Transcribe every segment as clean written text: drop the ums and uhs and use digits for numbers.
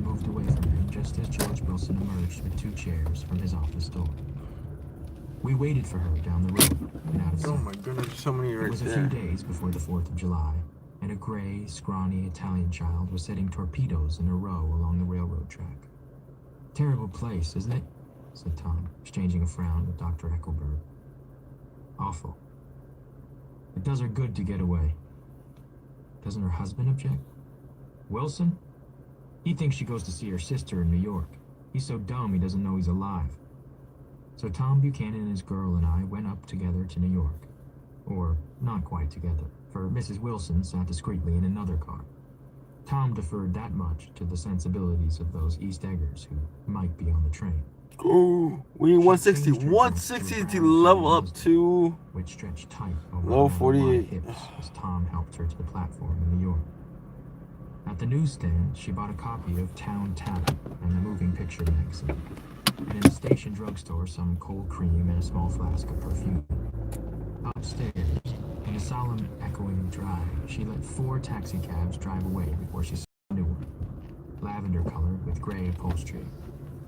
moved away from him just as George Wilson emerged with 2 chairs from his office door. We waited for her down the road and out of sight. Oh my goodness, so many right there. It was a few days before the 4th of July, and a gray, scrawny Italian child was setting torpedoes in a row along the railroad track. Terrible place, isn't it? Said Tom, exchanging a frown with Dr. Eckelberg. Awful. It does her good to get away. Doesn't her husband object? Wilson? He thinks she goes to see her sister in New York. He's so dumb he doesn't know he's alive. So Tom Buchanan and his girl and I went up together to New York. Or not quite together, for Mrs. Wilson sat discreetly in another car. Tom deferred that much to the sensibilities of those East Eggers who might be on the train. Oh, we need 160. 160 to level up to which stretched tight over low her 48. hips as Tom helped her to the platform in New York. At the newsstand, she bought a copy of Town Talent and the Moving Picture magazine, and in the station drugstore some cold cream and a small flask of perfume. Upstairs, in a solemn, echoing drive, she let 4 taxicabs drive away before she saw a new one, lavender-colored with gray upholstery.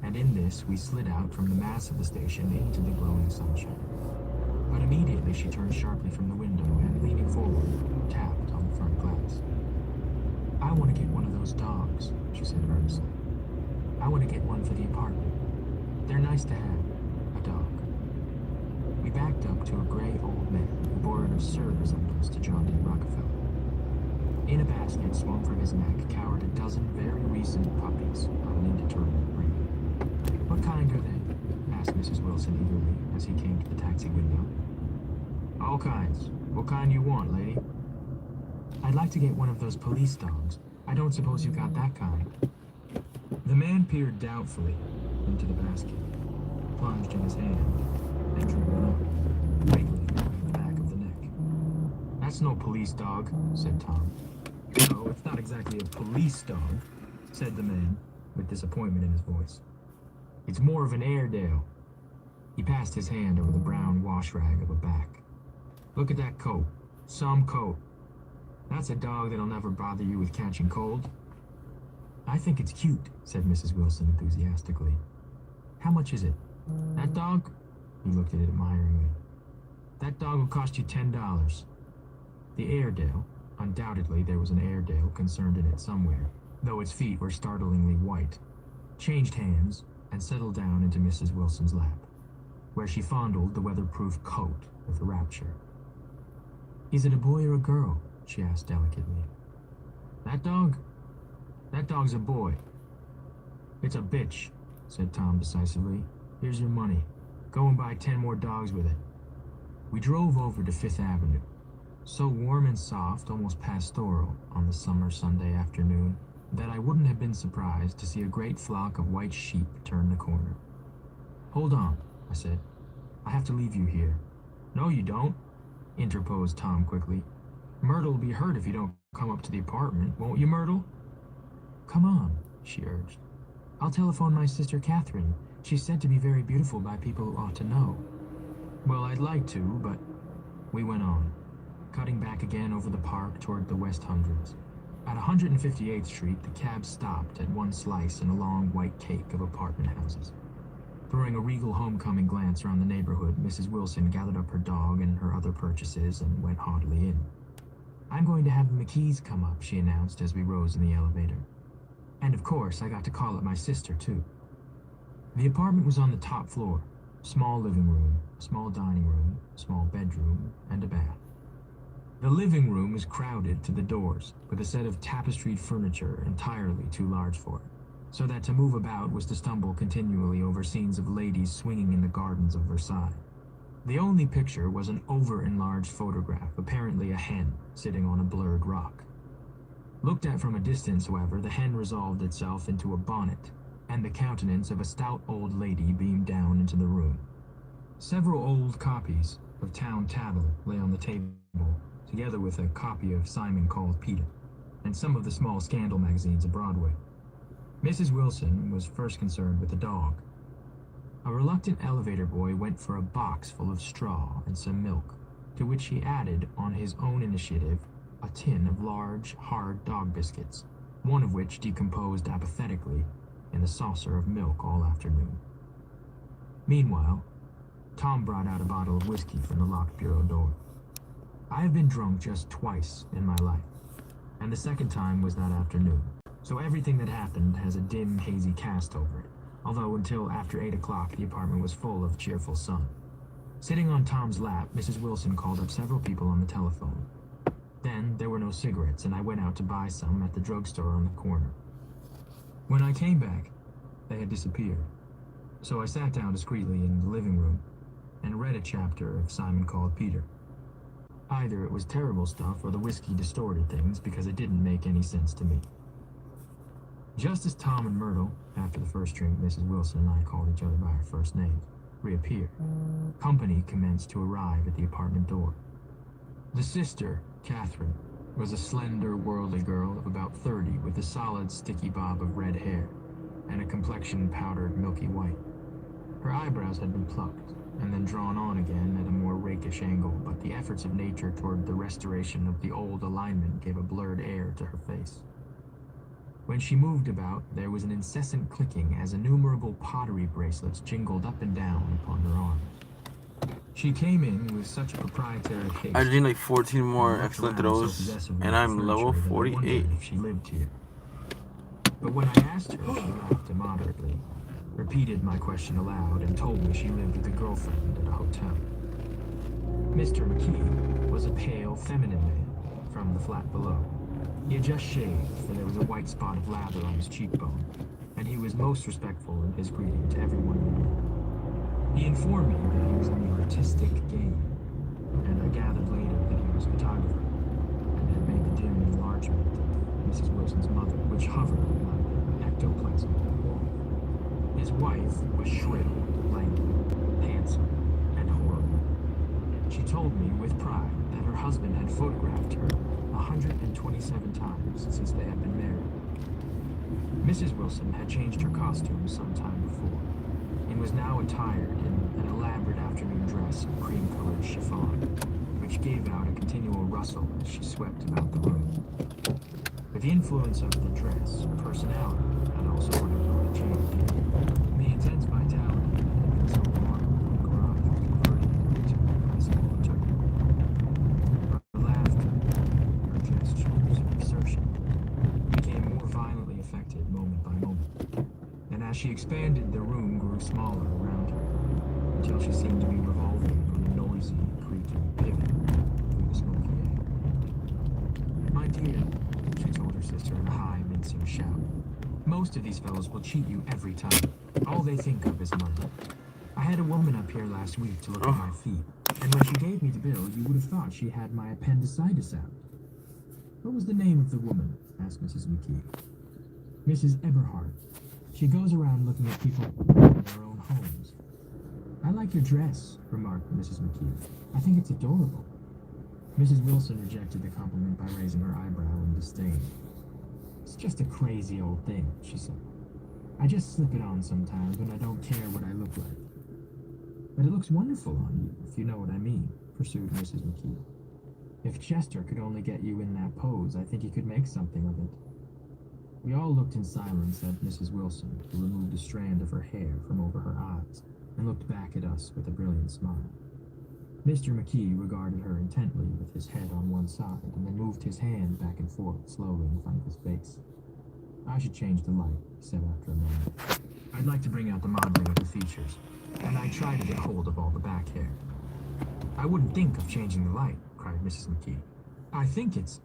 And in this, we slid out from the mass of the station into the glowing sunshine. But immediately she turned sharply from the window and, leaning forward, tapped on the front glass. I want to get one of those dogs, she said earnestly. I want to get one for the apartment. They're nice to have, a dog. We backed up to a gray old man who bore an absurd resemblance to John D. Rockefeller. In a basket swung from his neck cowered a dozen very recent puppies of an indeterminate breed. What kind are they? Asked Mrs. Wilson eagerly as he came to the taxi window. All kinds. What kind you want, lady? I'd like to get one of those police dogs. I don't suppose you got that kind. The man peered doubtfully into the basket, plunged in his hand, and drew one up, wriggling the back of the neck. That's no police dog, said Tom. No, it's not exactly a police dog, said the man, with disappointment in his voice. It's more of an Airedale. He passed his hand over the brown wash rag of a back. Look at that coat. Some coat. That's a dog that'll never bother you with catching cold. I think it's cute, said Mrs. Wilson enthusiastically. How much is it? That dog? He looked at it admiringly. That dog will cost you $10. The Airedale, undoubtedly there was an Airedale concerned in it somewhere, though its feet were startlingly white, changed hands and settled down into Mrs. Wilson's lap, where she fondled the weatherproof coat with rapture. Is it a boy or a girl? She asked delicately. That dog? That dog's a boy. It's a bitch, said Tom decisively. Here's your money. Go and buy 10 more dogs with it. We drove over to Fifth Avenue, so warm and soft, almost pastoral, on the summer Sunday afternoon, that I wouldn't have been surprised to see a great flock of white sheep turn the corner. Hold on, I said. I have to leave you here. No, you don't, interposed Tom quickly. Myrtle will be hurt if you don't come up to the apartment, won't you, Myrtle? Come on, she urged. I'll telephone my sister Catherine. She's said to be very beautiful by people who ought to know. Well, I'd like to, but... We went on, cutting back again over the park toward the West Hundreds. At 158th Street, the cab stopped at one slice in a long white cake of apartment houses. Throwing a regal homecoming glance around the neighborhood, Mrs. Wilson gathered up her dog and her other purchases and went haughtily in. I'm going to have the McKees come up, she announced as we rose in the elevator. And of course, I got to call up my sister, too. The apartment was on the top floor. Small living room, small dining room, small bedroom, and a bath. The living room was crowded to the doors, with a set of tapestried furniture entirely too large for it, so that to move about was to stumble continually over scenes of ladies swinging in the gardens of Versailles. The only picture was an over-enlarged photograph, apparently a hen, sitting on a blurred rock. Looked at from a distance, however, the hen resolved itself into a bonnet, and the countenance of a stout old lady beamed down into the room. Several old copies of Town Tattle lay on the table, together with a copy of Simon Called Peter, and some of the small scandal magazines of Broadway. Mrs. Wilson was first concerned with the dog. A reluctant elevator boy went for a box full of straw and some milk, to which he added, on his own initiative, a tin of large, hard dog biscuits, one of which decomposed apathetically in a saucer of milk all afternoon. Meanwhile, Tom brought out a bottle of whiskey from the locked bureau door. I have been drunk just twice in my life, and the second time was that afternoon, so everything that happened has a dim, hazy cast over it, although until after 8 o'clock the apartment was full of cheerful sun. Sitting on Tom's lap, Mrs. Wilson called up several people on the telephone. Then there were no cigarettes, and I went out to buy some at the drugstore on the corner. When I came back, they had disappeared, so I sat down discreetly in the living room and read a chapter of Simon Called Peter. Either it was terrible stuff or the whiskey distorted things because it didn't make any sense to me. Just as Tom and Myrtle, after the first drink, Mrs. Wilson and I called each other by our first names, reappeared, company commenced to arrive at the apartment door. The sister, Catherine, was a slender, worldly girl of about 30 with a solid, sticky bob of red hair and a complexion powdered milky white. Her eyebrows had been plucked and then drawn on again at a more rakish angle, but the efforts of nature toward the restoration of the old alignment gave a blurred air to her face. When she moved about, there was an incessant clicking as innumerable pottery bracelets jingled up and down upon her arms. She came in with such proprietary haste. I need like 14 more and looked excellent around so throws, possessively and at I'm level furniture that I 48. wondered if she lived here. But when I asked her, she laughed immoderately, repeated my question aloud, and told me she lived with a girlfriend at a hotel. Mr. McKee was a pale, feminine man from the flat below. He had just shaved, for there was a white spot of lather on his cheekbone, and he was most respectful in his greeting to everyone he knew. He informed me that he was in the artistic game, and I gathered later that he was a photographer, and had made the dim enlargement of Mrs. Wilson's mother, which hovered like ectoplasm on the wall. His wife was shrill, languid, handsome, and horrible. She told me with pride that her husband had photographed her 127 times since they had been married. Mrs. Wilson had changed her costume some time before, and was now attired in an elaborate afternoon dress of cream-colored chiffon, which gave out a continual rustle as she swept about the room. With the influence of the dress, her personality had also undergone a change. The intense vitality that had been so remarkable in the garage was converted into a peaceful return. Her laughter, her gestures, her assertion became more violently affected moment by moment, and as she expanded, the room grew smaller around her, until she seemed to be revolving on a noisy, creaky pivot through the smoky air. My dear, she told her sister in a high, mincing shout, most of these fellows will cheat you every time. All they think of is money. I had a woman up here last week to look at my feet, and when she gave me the bill, you would have thought she had my appendicitis out. What was the name of the woman? Asked Mrs. McKee. Mrs. Eberhard. She goes around looking at people in their own homes. I like your dress, remarked Mrs. McKee. I think it's adorable. Mrs. Wilson rejected the compliment by raising her eyebrow in disdain. It's just a crazy old thing, she said. I just slip it on sometimes when I don't care what I look like. But it looks wonderful on you, if you know what I mean, pursued Mrs. McKee. If Chester could only get you in that pose, I think he could make something of it. We all looked in silence at Mrs. Wilson, who removed a strand of her hair from over her eyes and looked back at us with a brilliant smile. Mr. McKee regarded her intently with his head on one side and then moved his hand back and forth slowly in front of his face. I should change the light, he said after a moment. I'd like to bring out the modeling of the features, and I try to get hold of all the back hair. I wouldn't think of changing the light, cried Mrs. McKee. I think it's...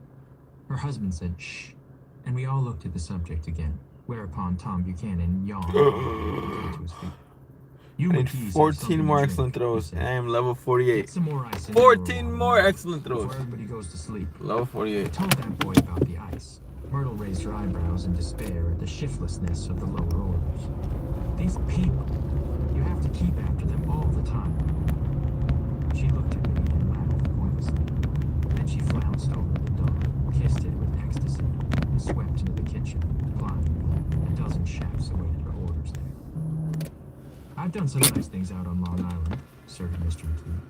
Her husband said, shh, and we all looked at the subject again, whereupon Tom Buchanan yawned and came to his feet. You I need McKees have 14 something more to excellent drink, he throws, said. and I am level Get 48. some more ice in 14 your more water excellent throws. before everybody goes to sleep. Level I 48. told that boy about the ice. Myrtle raised her eyebrows in despair at the shiftlessness of the lower orders. These people, you have to keep after them all the time. She looked at me and laughed pointlessly. Then she flounced over the dog, kissed it with ecstasy, and swept into the kitchen, climbing a dozen shafts awaited her orders there. I've done some nice things out on Long Island, asserted Mr. McKee.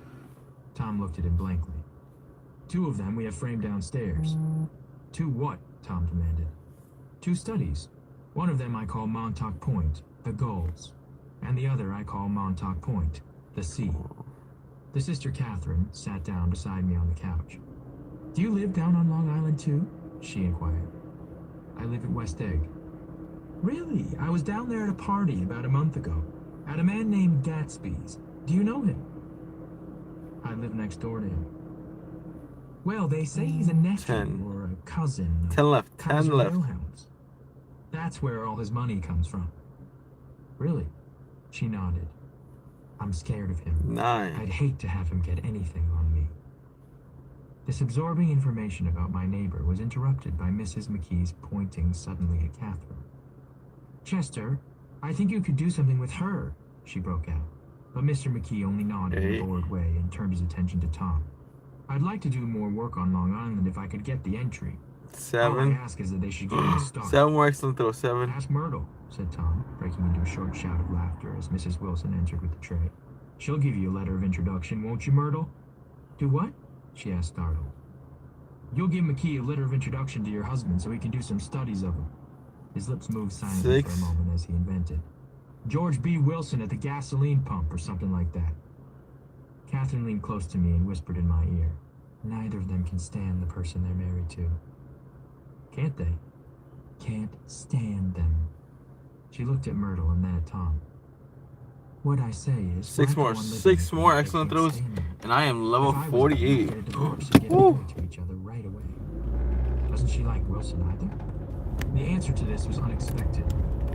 Tom looked at him blankly. 2 of them we have framed downstairs. 2 what? Tom demanded. 2 studies. One of them I call Montauk Point, the Gulls, and the other I call Montauk Point, the sea. The sister Catherine sat down beside me on the couch. Do you live down on Long Island too? She inquired. I live at West Egg. Really? I was down there at a party about a month ago, at a man named Gatsby's. Do you know him? I live next door to him. Well, they say he's a nephew 10. or a cousin. 10 left. 10 Kaiser left. Wilhelm's. That's where all his money comes from. Really? She nodded. I'm scared of him. 9. I'd hate to have him get anything on me. This absorbing information about my neighbor was interrupted by Mrs. McKee's pointing suddenly at Catherine. Chester, I think you could do something with her, she broke out. But Mr. McKee only nodded in a bored way and turned his attention to Tom. I'd like to do more work on Long Island if I could get the entry. 7. All I ask is that they should give me a start. 7 more excellent throws. 7. Ask Myrtle, said Tom, breaking into a short shout of laughter as Mrs. Wilson entered with the tray. She'll give you a letter of introduction, won't you, Myrtle? Do what? She asked, startled. You'll give McKee a letter of introduction to your husband so he can do some studies of him. His lips moved silently 6. for a moment as he invented. George B. Wilson at the gasoline pump or something like that. Catherine leaned close to me and whispered in my ear. Neither of them can stand the person they're married to. Can't they? Can't stand them. She looked at Myrtle and then at Tom. What I say is... 6 more. 6 more excellent throws. And I am level 48. Get a divorce and get married to each other right away. Doesn't she like Wilson either? The answer to this was unexpected.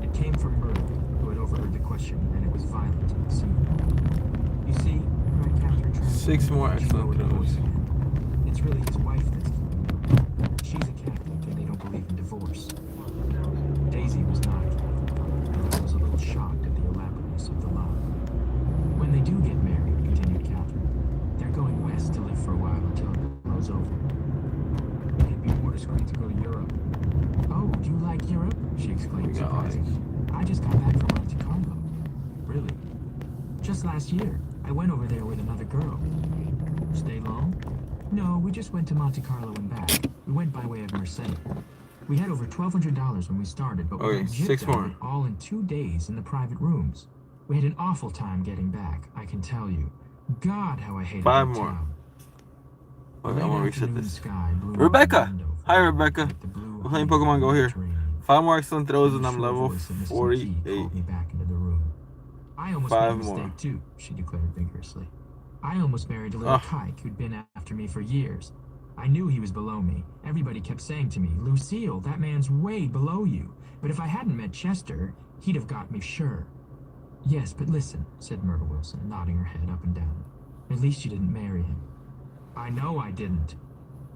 It came from Myrtle, who had overheard the question, and it was violent and seen. You see, cried Catherine Trent. 6 more excellent throws. It's really his wife that's keeping him. She's a Catholic, and they don't believe in divorce. Daisy was not a Catholic, and I was a little shocked at the elaborateness of the lie. When they do get married, continued Catherine, they're going west to live for a while until it blows over. It'd be more discreet to go to Europe. Oh, do you like Europe? She exclaimed, surprisingly. I just got back from Monte Carlo. Really? Just last year, I went over there with another girl. Stay long? No, we just went to Monte Carlo and back. We went by way of Marseille. We had over $1,200 when we started, but we got 6 gypped more. out all in 2 days in the private rooms. We had an awful time getting back, I can tell you. God, how I hated 5 that more. town. Okay, I'm gonna reset Afternoon this. sky blew Rebecca! out the window Hi, for Rebecca. like the blue We're playing Pokemon Go here. Mediterranean. 5 more excellent throws and I'm The level voice of Mrs. McKee 48. called me back into the room. I almost 5 made a more. mistake too, she declared vigorously. I almost married a little kike who'd been after me for years. I knew he was below me. Everybody kept saying to me, Lucille, that man's way below you. But if I hadn't met Chester, he'd have got me sure. Yes, but listen, said Myrtle Wilson, nodding her head up and down. At least you didn't marry him. I know I didn't.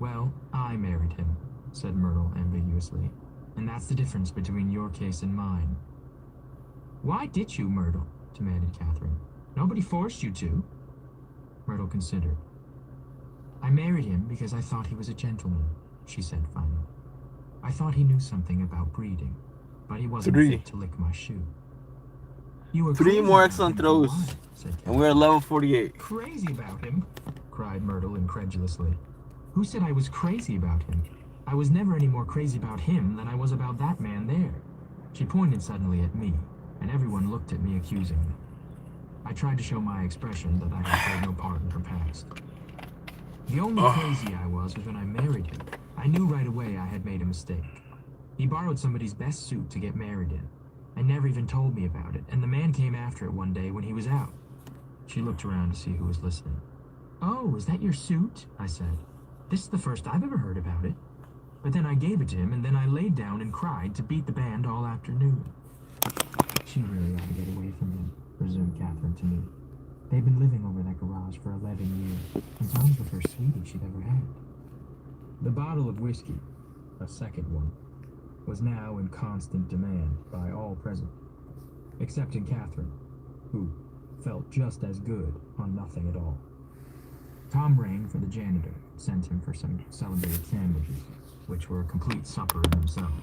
Well, I married him, said Myrtle ambiguously. And that's the difference between your case and mine. Why did you, Myrtle? Demanded Catherine. Nobody forced you to. Myrtle considered. I married him because I thought he was a gentleman, she said finally. I thought he knew something about breeding, but he wasn't 3. fit to lick my shoe. You were 3 crazy more about excellent him for throws. what? Said And Catherine. we're at level 48. Crazy about him? Cried Myrtle incredulously. Who said I was crazy about him? I was never any more crazy about him than I was about that man there. She pointed suddenly at me, and everyone looked at me accusingly. I tried to show my expression that I had played no part in her past. The only crazy I was when I married him. I knew right away I had made a mistake. He borrowed somebody's best suit to get married in, and never even told me about it, and the man came after it one day when he was out. She looked around to see who was listening. Oh, is that your suit? I said. This is the first I've ever heard about it. But then I gave it to him, and then I laid down and cried to beat the band all afternoon. She really ought to get away from him, resumed Catherine to me. They've been living over that garage for 11 years, and Tom's the first sweetie she'd ever had. The bottle of whiskey, a second one, was now in constant demand by all present, excepting Catherine, who felt just as good on nothing at all. Tom rang for the janitor, sent him for some celebrated sandwiches, which were a complete supper in themselves.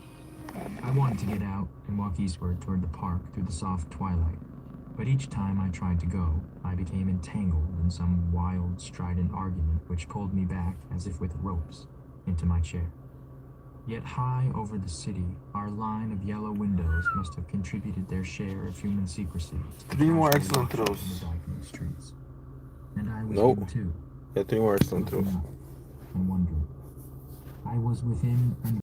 I wanted to get out and walk eastward toward the park through the soft twilight, but each time I tried to go, I became entangled in some wild, strident argument which pulled me back, as if with ropes, into my chair. Yet high over the city, our line of yellow windows must have contributed their share of human secrecy. to 3 more casual excellent watching throws. in the darkening streets. And I was Nope. in too, Yeah, 3 more excellent throws. looking up and wondering. I was within and